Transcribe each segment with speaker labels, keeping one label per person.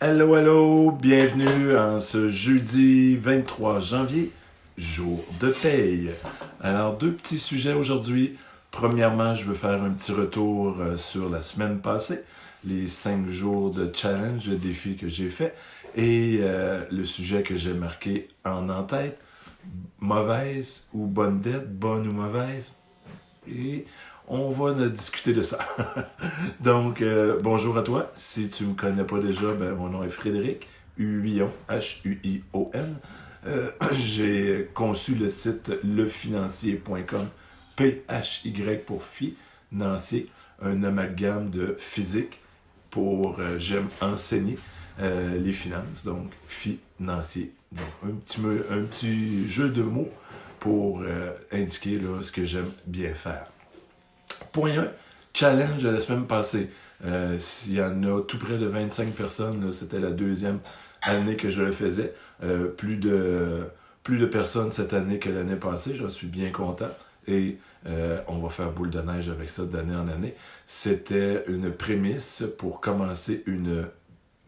Speaker 1: Hello, hello, bienvenue en ce jeudi 23 janvier, jour de paye. Alors, deux petits sujets aujourd'hui. Premièrement, je veux faire un petit retour sur la semaine passée, les 5 jours de challenge, de défi que j'ai fait, et le sujet que j'ai marqué en tête, mauvaise ou bonne dette, bonne ou mauvaise, et on va discuter de ça. Donc, bonjour à toi. Si tu ne me connais pas déjà, mon nom est Frédéric Huillon, H-U-I-O-N. J'ai conçu le site lefinancier.com, P-H-Y pour financier, un amalgame de physique pour j'aime enseigner les finances, donc financier. Donc, un petit jeu de mots pour indiquer là, ce que j'aime bien faire. Point 1, challenge de la semaine passée. Il y en a tout près de 25 personnes, là, c'était la deuxième année que je le faisais. Plus de personnes cette année que l'année passée, j'en suis bien content. Et on va faire boule de neige avec ça d'année en année. C'était une prémisse pour commencer une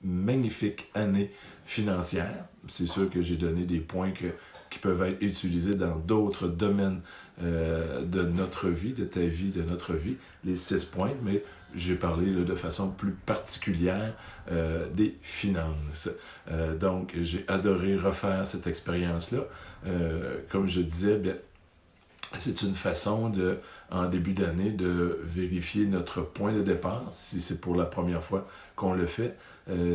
Speaker 1: magnifique année financière. C'est sûr que j'ai donné des points qui peuvent être utilisés dans d'autres domaines de notre vie, de ta vie, de notre vie, les 6 points, mais j'ai parlé là, de façon plus particulière des finances. Donc, j'ai adoré refaire cette expérience-là. Comme je disais, bien, c'est une façon en début d'année de vérifier notre point de départ, si c'est pour la première fois qu'on le fait,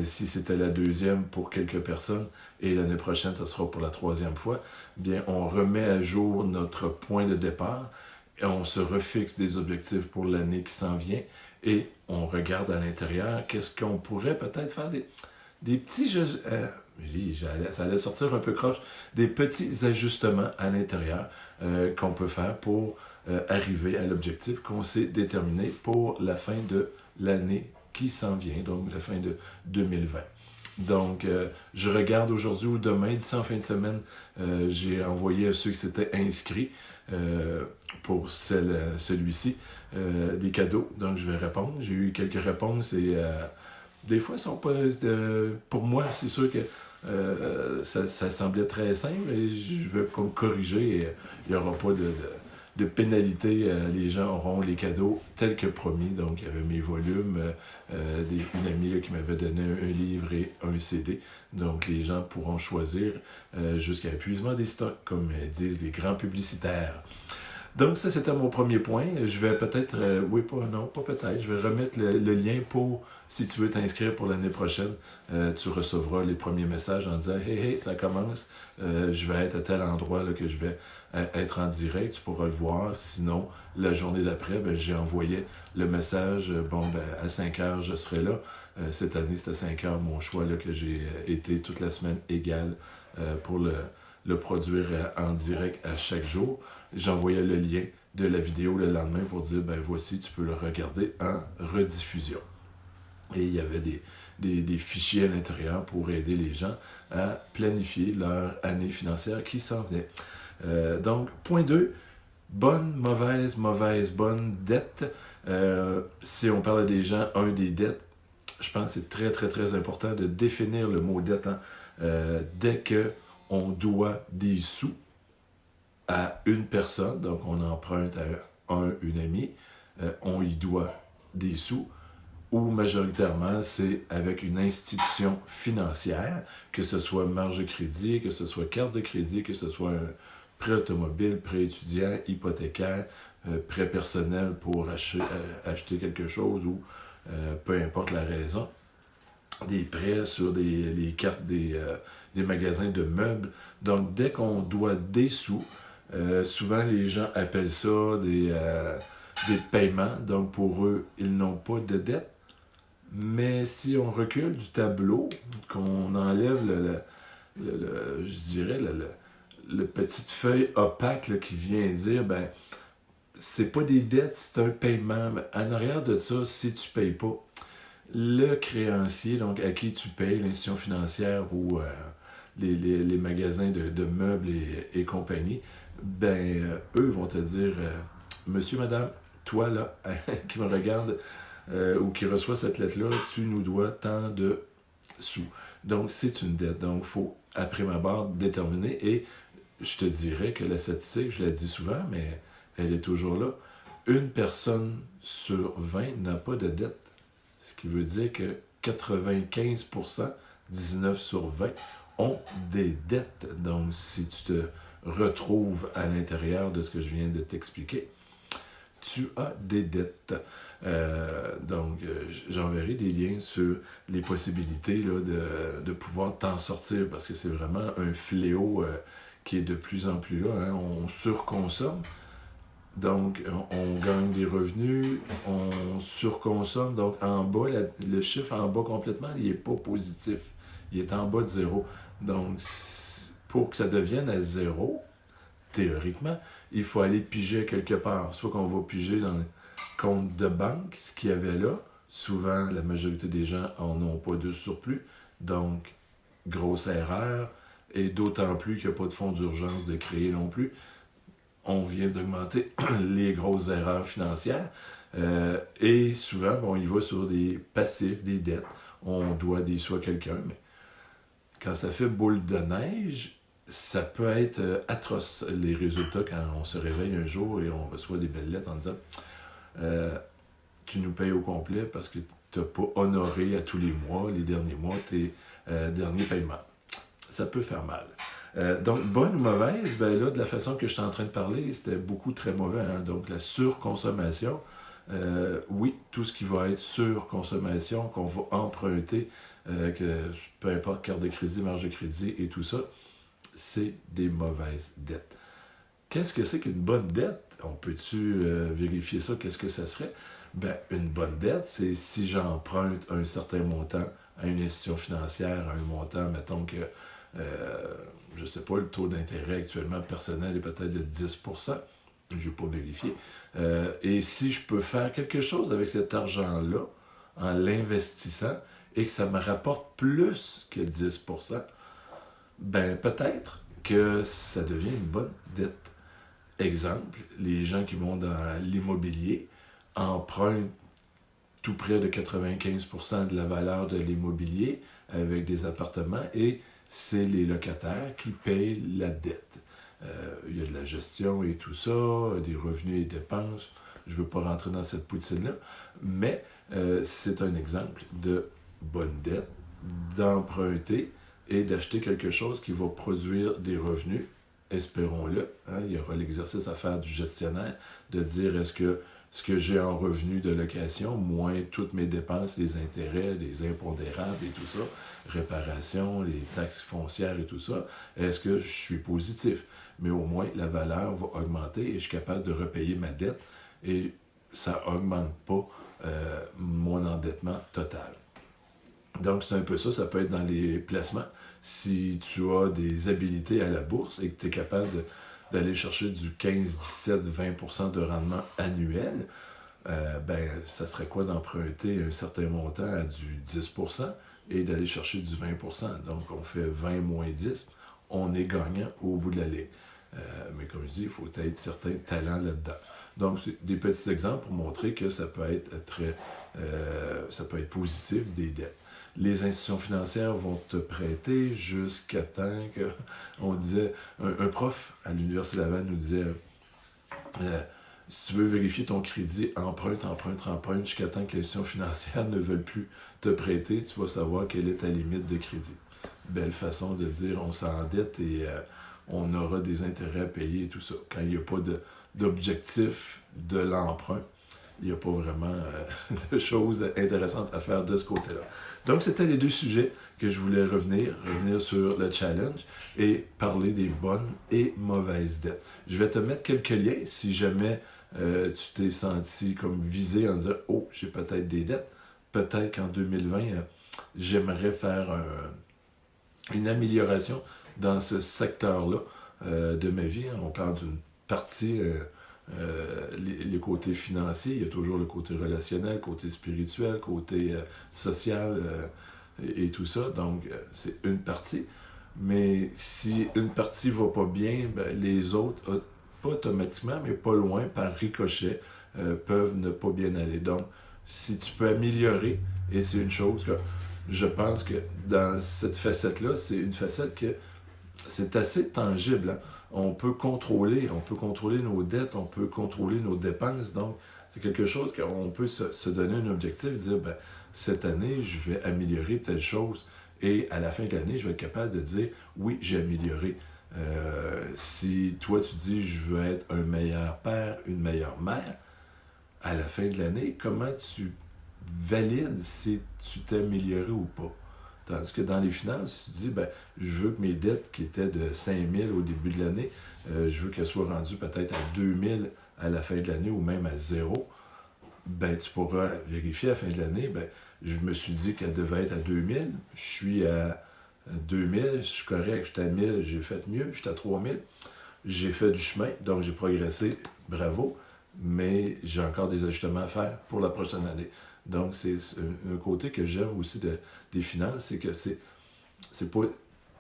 Speaker 1: si c'était la deuxième pour quelques personnes et l'année prochaine, ce sera pour la troisième fois, bien, on remet à jour notre point de départ et on se refixe des objectifs pour l'année qui s'en vient et on regarde à l'intérieur qu'est-ce qu'on pourrait peut-être faire des petits jeux. Ça allait sortir un peu croche, des petits ajustements à l'intérieur qu'on peut faire pour arriver à l'objectif qu'on s'est déterminé pour la fin de l'année qui s'en vient, donc la fin de 2020. Donc, je regarde aujourd'hui ou demain, d'ici en fin de semaine, j'ai envoyé à ceux qui s'étaient inscrits pour celui-ci des cadeaux. Donc, je vais répondre. J'ai eu quelques réponses et des fois, sont pas, pour moi, c'est sûr que ça semblait très simple et je veux comme corriger et il n'y aura pas de pénalité. Les gens auront les cadeaux tels que promis. Donc, il y avait mes volumes, une amie là, qui m'avait donné un livre et un CD. Donc, les gens pourront choisir jusqu'à épuisement des stocks, comme disent les grands publicitaires. Donc, ça, c'était mon premier point. Je vais peut-être, pas peut-être, je vais remettre le lien pour, si tu veux t'inscrire pour l'année prochaine, tu recevras les premiers messages en disant « Hey, ça commence, je vais être à tel endroit là, que je vais être en direct, tu pourras le voir. Sinon, la journée d'après, j'ai envoyé le message, à 5 heures, je serai là. Cette année, c'était 5 heures, mon choix, là, que j'ai été toute la semaine égale pour le produire en direct à chaque jour. J'envoyais le lien de la vidéo le lendemain pour dire, voici, tu peux le regarder en rediffusion. Et il y avait des fichiers à l'intérieur pour aider les gens à planifier leur année financière qui s'en venait. Donc, point 2, bonne, mauvaise, bonne, dette. Si on parle des gens, des dettes, je pense que c'est très, très, très important de définir le mot dette. Dès qu'on doit des sous à une personne, donc on emprunte à une amie, on y doit des sous, ou majoritairement, c'est avec une institution financière, que ce soit marge de crédit, que ce soit carte de crédit, que ce soit un prêt automobile, prêt étudiant, hypothécaire, prêt personnel pour acheter quelque chose ou peu importe la raison, des prêts sur les cartes des magasins de meubles. Donc, dès qu'on doit des sous, souvent les gens appellent ça des paiements. Donc, pour eux, ils n'ont pas de dette. Mais si on recule du tableau, qu'on enlève je dirais, le petite feuille opaque là, qui vient dire, c'est pas des dettes, c'est un paiement. Mais en arrière de ça, si tu payes pas, le créancier, donc à qui tu payes, l'institution financière ou les magasins de meubles et compagnie, eux vont te dire, monsieur, madame, toi là, qui me regarde ou qui reçoit cette lettre-là, tu nous dois tant de sous. Donc, c'est une dette. Donc, il faut, après ma barre, déterminer. Et je te dirais que la statistique, je la dis souvent, mais elle est toujours là. Une personne sur 20 n'a pas de dette. Ce qui veut dire que 95%, 19 sur 20, ont des dettes. Donc, si tu te retrouves à l'intérieur de ce que je viens de t'expliquer, tu as des dettes. Donc, j'enverrai des liens sur les possibilités là, de pouvoir t'en sortir parce que c'est vraiment un fléau qui est de plus en plus là. Hein. On surconsomme, donc on gagne des revenus, on surconsomme. Donc, en bas, le chiffre en bas complètement, il n'est pas positif. Il est en bas de zéro. Donc, pour que ça devienne à zéro, théoriquement, il faut aller piger quelque part. Soit qu'on va piger dans le compte de banque, ce qu'il y avait là. Souvent, la majorité des gens en ont pas de surplus. Donc, grosse erreur. Et d'autant plus qu'il n'y a pas de fonds d'urgence de créer non plus. On vient d'augmenter les grosses erreurs financières. Et souvent, bon, il va sur des passifs, des dettes. On doit des sous à quelqu'un. Mais quand ça fait boule de neige, ça peut être atroce, les résultats, quand on se réveille un jour et on reçoit des belles lettres en disant tu nous payes au complet parce que tu n'as pas honoré à tous les mois, les derniers mois, tes derniers paiements. Ça peut faire mal. Donc, bonne ou mauvaise, ben là, de la façon que je suis en train de parler, c'était beaucoup très mauvais. Hein? Donc, la surconsommation, oui, tout ce qui va être surconsommation, qu'on va emprunter, que peu importe carte de crédit, marge de crédit et tout ça, c'est des mauvaises dettes. Qu'est-ce que c'est qu'une bonne dette? On peut-tu vérifier ça? Qu'est-ce que ça serait? Ben, une bonne dette, c'est si j'emprunte un certain montant à une institution financière, à un montant, mettons que, je ne sais pas, le taux d'intérêt actuellement personnel est peut-être de 10%, je n'ai pas vérifié. Et si je peux faire quelque chose avec cet argent-là, en l'investissant, et que ça me rapporte plus que 10%, ben peut-être que ça devient une bonne dette. Exemple, les gens qui vont dans l'immobilier empruntent tout près de 95% de la valeur de l'immobilier avec des appartements et c'est les locataires qui payent la dette. Il y a de la gestion et tout ça, des revenus et dépenses. Je ne veux pas rentrer dans cette poutine-là, mais c'est un exemple de bonne dette, d'emprunter et d'acheter quelque chose qui va produire des revenus, espérons-le. Hein, il y aura l'exercice à faire du gestionnaire, de dire est-ce que ce que j'ai en revenu de location, moins toutes mes dépenses, les intérêts, les impondérables et tout ça, réparation, les taxes foncières et tout ça, est-ce que je suis positif? Mais au moins, la valeur va augmenter et je suis capable de repayer ma dette et ça n'augmente pas mon endettement total. Donc, c'est un peu ça. Ça peut être dans les placements. Si tu as des habilités à la bourse et que tu es capable d'aller chercher du 15, 17, 20% de rendement annuel, ben, ça serait quoi d'emprunter un certain montant à du 10% et d'aller chercher du 20%. Donc, on fait 20 moins 10. On est gagnant au bout de la ligne. Mais comme je dis, il faut être certains talents là-dedans. Donc, c'est des petits exemples pour montrer que ça peut être ça peut être positif, des dettes. Les institutions financières vont te prêter jusqu'à temps que, on disait, un prof à l'Université Laval nous disait, si tu veux vérifier ton crédit, emprunte jusqu'à temps que les institutions financières ne veulent plus te prêter, tu vas savoir quelle est ta limite de crédit. Belle façon de dire, on s'endette et on aura des intérêts à payer et tout ça. Quand il n'y a pas d'objectif de l'emprunt, il n'y a pas vraiment de choses intéressantes à faire de ce côté-là. Donc, c'était les deux sujets que je voulais revenir sur le challenge et parler des bonnes et mauvaises dettes. Je vais te mettre quelques liens si jamais tu t'es senti comme visé en disant « Oh, j'ai peut-être des dettes. Peut-être qu'en 2020, j'aimerais faire une amélioration dans ce secteur-là de ma vie. » On parle d'une partie... les côtés financiers, il y a toujours le côté relationnel, côté spirituel, côté social et tout ça. Donc, c'est une partie. Mais si une partie va pas bien, ben, les autres, pas automatiquement, mais pas loin, par ricochet, peuvent ne pas bien aller. Donc, si tu peux améliorer, et c'est une chose que je pense que dans cette facette-là, c'est une facette que c'est assez tangible. Hein? On peut contrôler nos dettes, on peut contrôler nos dépenses. Donc, c'est quelque chose qu'on peut se donner un objectif, dire, ben, cette année, je vais améliorer telle chose. Et à la fin de l'année, je vais être capable de dire, oui, j'ai amélioré. Si toi, tu dis, je veux être un meilleur père, une meilleure mère, à la fin de l'année, comment tu valides si tu t'es amélioré ou pas? Tandis que dans les finances, tu dis, ben, je veux que mes dettes qui étaient de 5 000 au début de l'année, je veux qu'elles soient rendues peut-être à 2 000 à la fin de l'année ou même à 0. Ben, tu pourras vérifier à la fin de l'année, ben, je me suis dit qu'elle devait être à 2 000, je suis à 2 000, je suis correct, je suis à 1 000, j'ai fait mieux, je suis à 3 000, j'ai fait du chemin, donc j'ai progressé, bravo, mais j'ai encore des ajustements à faire pour la prochaine année. Donc, c'est un côté que j'aime aussi des finances, c'est que c'est pas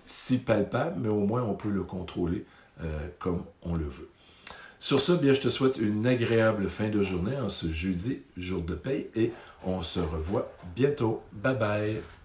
Speaker 1: si palpable, mais au moins on peut le contrôler comme on le veut. Sur ce, bien, je te souhaite une agréable fin de journée en ce jeudi, jour de paye, et on se revoit bientôt. Bye bye!